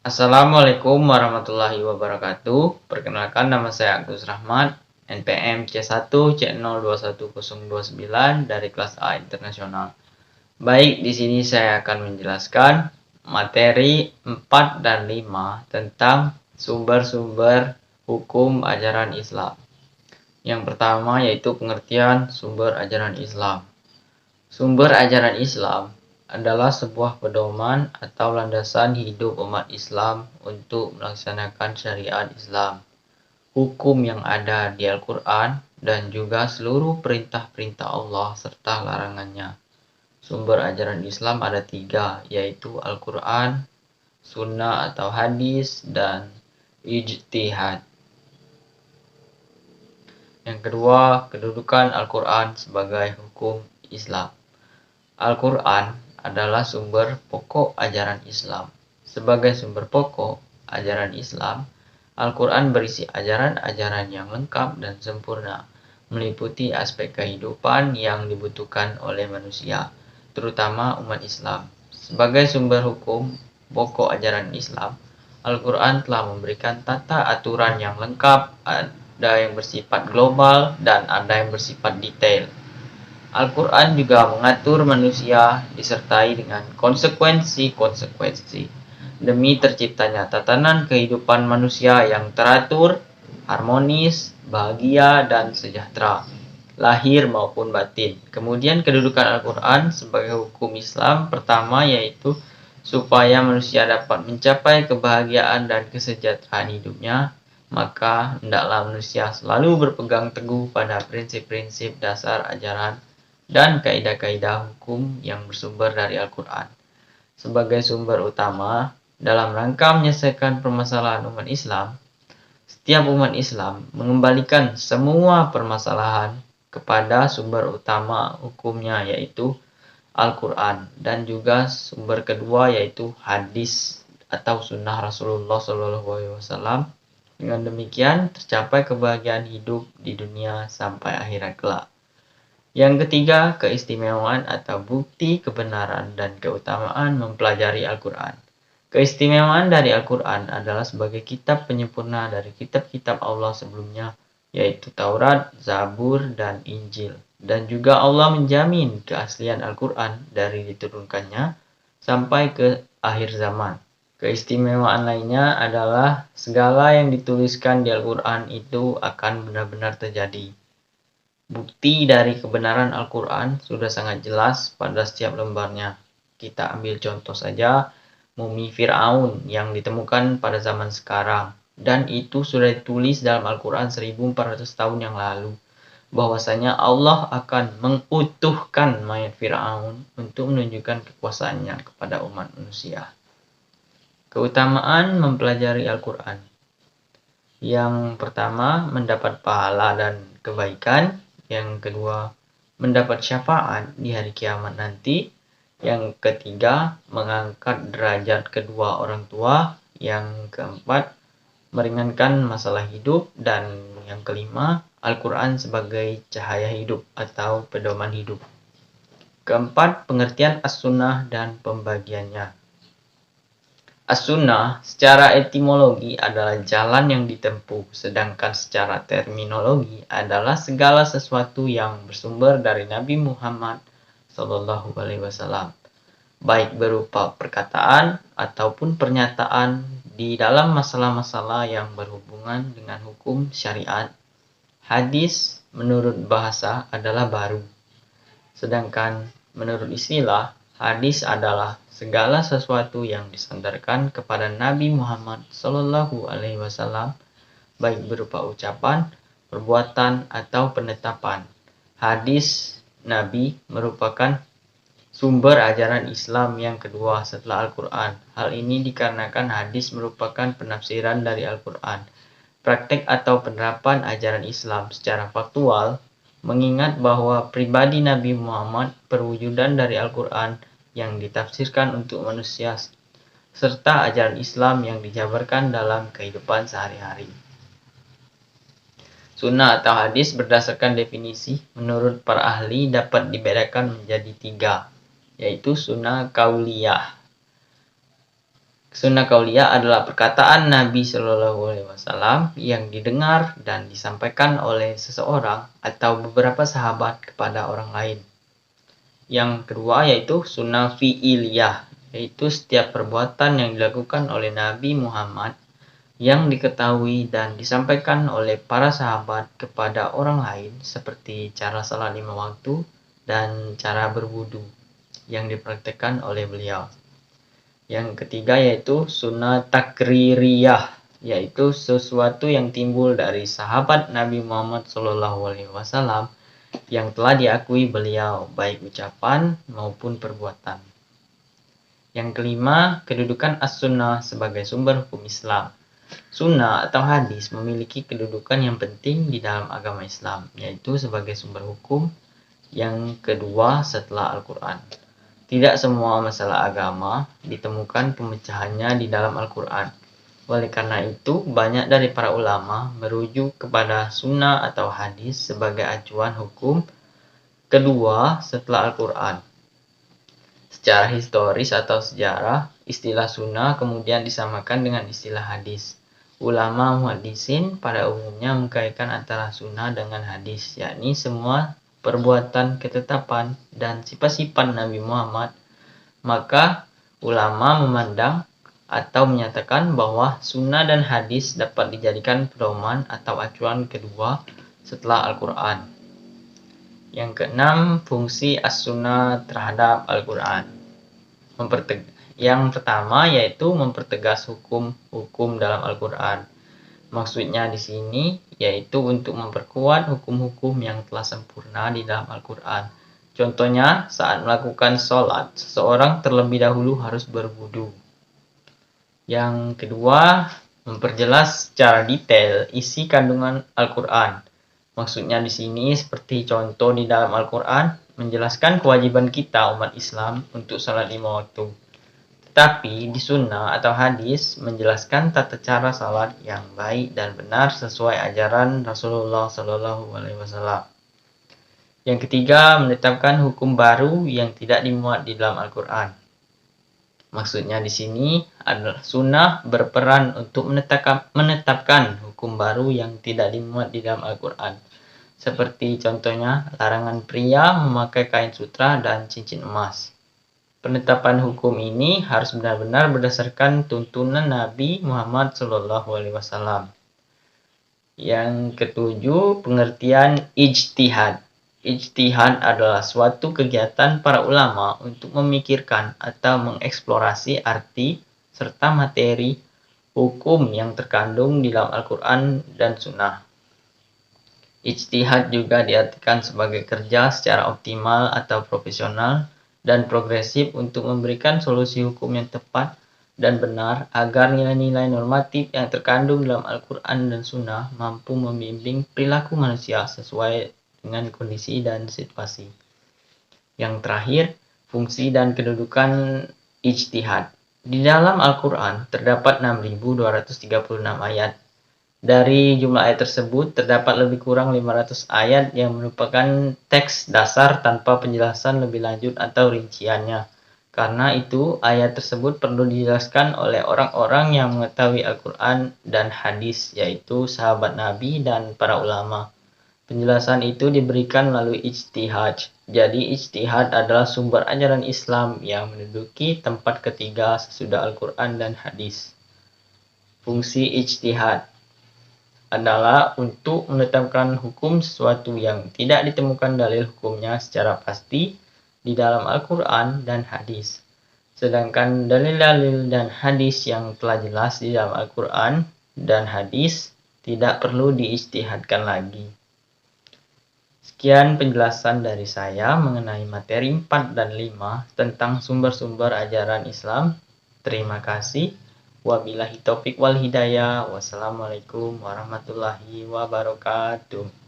Assalamualaikum warahmatullahi wabarakatuh. Perkenalkan, nama saya Agus Rahmat, NPM C1C021029 dari kelas A internasional. Baik, di sini saya akan menjelaskan materi 4 dan 5 tentang sumber-sumber hukum ajaran Islam. Yang pertama yaitu pengertian sumber ajaran Islam. Sumber ajaran Islam adalah sebuah pedoman atau landasan hidup umat Islam untuk melaksanakan syariat Islam, hukum yang ada di Al-Quran, dan juga seluruh perintah-perintah Allah serta larangannya. Sumber ajaran Islam ada 3, yaitu Al-Quran, Sunnah atau hadis, dan ijtihad. Yang kedua, kedudukan Al-Quran sebagai hukum Islam. Al-Quran adalah sumber pokok ajaran Islam. Sebagai sumber pokok ajaran Islam, Al-Quran berisi ajaran-ajaran yang lengkap dan sempurna, meliputi aspek kehidupan yang dibutuhkan oleh manusia, terutama umat Islam. Sebagai sumber hukum pokok ajaran Islam, Al-Quran telah memberikan tata aturan yang lengkap, ada yang bersifat global dan ada yang bersifat detail. Al-Quran juga mengatur manusia disertai dengan konsekuensi-konsekuensi demi terciptanya tatanan kehidupan manusia yang teratur, harmonis, bahagia, dan sejahtera, lahir maupun batin. Kemudian kedudukan Al-Quran sebagai hukum Islam pertama yaitu supaya manusia dapat mencapai kebahagiaan dan kesejahteraan hidupnya, maka hendaklah manusia selalu berpegang teguh pada prinsip-prinsip dasar ajaran dan kaidah-kaidah hukum yang bersumber dari Al-Quran sebagai sumber utama dalam rangka menyelesaikan permasalahan umat Islam. Setiap umat Islam mengembalikan semua permasalahan kepada sumber utama hukumnya yaitu Al-Quran, dan juga sumber kedua yaitu hadis atau sunnah Rasulullah SAW. Dengan demikian tercapai kebahagiaan hidup di dunia sampai akhirat kelak. Yang ketiga, keistimewaan atau bukti kebenaran dan keutamaan mempelajari Al-Quran. Keistimewaan dari Al-Quran adalah sebagai kitab penyempurna dari kitab-kitab Allah sebelumnya, yaitu Taurat, Zabur, dan Injil. Dan juga Allah menjamin keaslian Al-Quran dari diturunkannya sampai ke akhir zaman. Keistimewaan lainnya adalah segala yang dituliskan di Al-Quran itu akan benar-benar terjadi. Bukti dari kebenaran Al-Quran sudah sangat jelas pada setiap lembarnya. Kita ambil contoh saja mumi Fir'aun yang ditemukan pada zaman sekarang. Dan itu sudah ditulis dalam Al-Quran 1400 tahun yang lalu. Bahwasanya Allah akan mengutuhkan mayat Fir'aun untuk menunjukkan kekuasaannya kepada umat manusia. Keutamaan mempelajari Al-Quran. Yang pertama, mendapat pahala dan kebaikan. Yang kedua, mendapat syafaat di hari kiamat nanti. Yang ketiga, mengangkat derajat kedua orang tua. Yang keempat, meringankan masalah hidup. Dan yang kelima, Al-Quran sebagai cahaya hidup atau pedoman hidup. Keempat, pengertian as-sunnah dan pembagiannya. As-sunnah secara etimologi adalah jalan yang ditempuh, sedangkan secara terminologi adalah segala sesuatu yang bersumber dari Nabi Muhammad SAW, baik berupa perkataan ataupun pernyataan di dalam masalah-masalah yang berhubungan dengan hukum syariat. Hadis menurut bahasa adalah baru, sedangkan menurut istilah, hadis adalah segala sesuatu yang disandarkan kepada Nabi Muhammad SAW, baik berupa ucapan, perbuatan, atau penetapan. Hadis Nabi merupakan sumber ajaran Islam yang kedua setelah Al-Quran. Hal ini dikarenakan hadis merupakan penafsiran dari Al-Quran, praktek atau penerapan ajaran Islam secara faktual, mengingat bahwa pribadi Nabi Muhammad perwujudan dari Al-Quran yang ditafsirkan untuk manusia, serta ajaran Islam yang dijabarkan dalam kehidupan sehari-hari. Sunnah atau hadis berdasarkan definisi menurut para ahli dapat dibedakan menjadi 3, yaitu sunnah kauliyah. Sunnah qauliyah adalah perkataan Nabi Shallallahu Alaihi Wasallam yang didengar dan disampaikan oleh seseorang atau beberapa sahabat kepada orang lain. Yang kedua yaitu sunnah fi'iliyah, yaitu setiap perbuatan yang dilakukan oleh Nabi Muhammad yang diketahui dan disampaikan oleh para sahabat kepada orang lain, seperti cara salat 5 waktu dan cara berwudu yang dipraktikkan oleh beliau. Yang ketiga yaitu sunnah takririyah, yaitu sesuatu yang timbul dari sahabat Nabi Muhammad SAW yang telah diakui beliau, baik ucapan maupun perbuatan. Yang kelima, kedudukan as-sunnah sebagai sumber hukum Islam. Sunnah atau hadis memiliki kedudukan yang penting di dalam agama Islam, yaitu sebagai sumber hukum yang kedua setelah Al-Quran. Tidak semua masalah agama ditemukan pemecahannya di dalam Al-Quran. Oleh karena itu, banyak dari para ulama merujuk kepada sunnah atau hadis sebagai acuan hukum kedua setelah Al-Quran. Secara historis atau sejarah, istilah sunnah kemudian disamakan dengan istilah hadis. Ulama muhaddisin pada umumnya mengkaitkan antara sunnah dengan hadis, yakni semua perbuatan, ketetapan, dan sifat-sifat Nabi Muhammad. Maka ulama memandang atau menyatakan bahwa sunnah dan hadis dapat dijadikan pedoman atau acuan kedua setelah Al-Quran. Yang keenam, fungsi as-sunnah terhadap Al-Quran. Yang pertama yaitu mempertegas hukum-hukum dalam Al-Quran. Maksudnya di sini yaitu untuk memperkuat hukum-hukum yang telah sempurna di dalam Al-Quran. Contohnya, saat melakukan sholat, seseorang terlebih dahulu harus berwudu. Yang kedua, memperjelas secara detail isi kandungan Al-Quran. Maksudnya di sini seperti contoh di dalam Al-Quran menjelaskan kewajiban kita umat Islam untuk salat 5 waktu. Tetapi di sunnah atau hadis menjelaskan tata cara salat yang baik dan benar sesuai ajaran Rasulullah SAW. Yang ketiga, menetapkan hukum baru yang tidak dimuat di dalam Al-Quran. Maksudnya di sini adalah sunnah berperan untuk menetapkan hukum baru yang tidak dimuat di dalam Al-Quran. Seperti contohnya larangan pria memakai kain sutra dan cincin emas. Penetapan hukum ini harus benar-benar berdasarkan tuntunan Nabi Muhammad SAW. Yang ketujuh, pengertian ijtihad. Ijtihad adalah suatu kegiatan para ulama untuk memikirkan atau mengeksplorasi arti serta materi hukum yang terkandung di dalam Al-Quran dan Sunnah. Ijtihad juga diartikan sebagai kerja secara optimal atau profesional dan progresif untuk memberikan solusi hukum yang tepat dan benar agar nilai-nilai normatif yang terkandung dalam Al-Quran dan Sunnah mampu membimbing perilaku manusia sesuai dengan kondisi dan situasi. Yang terakhir, fungsi dan kedudukan ijtihad. Di dalam Al-Quran terdapat 6.236 ayat. Dari jumlah ayat tersebut terdapat lebih kurang 500 ayat yang merupakan teks dasar tanpa penjelasan lebih lanjut atau rinciannya. Karena itu, ayat tersebut perlu dijelaskan oleh orang-orang yang mengetahui Al-Quran dan hadis, yaitu sahabat Nabi dan para ulama. Penjelasan itu diberikan melalui ijtihad. Jadi ijtihad adalah sumber ajaran Islam yang menduduki tempat ketiga sesudah Al-Quran dan hadis. Fungsi ijtihad adalah untuk menetapkan hukum sesuatu yang tidak ditemukan dalil hukumnya secara pasti di dalam Al-Quran dan hadis. Sedangkan dalil-dalil dan hadis yang telah jelas di dalam Al-Quran dan hadis tidak perlu diijtihadkan lagi. Sekian penjelasan dari saya mengenai materi 4 dan 5 tentang sumber-sumber ajaran Islam. Terima kasih. Wabillahi taufik wal hidayah. Wassalamualaikum warahmatullahi wabarakatuh.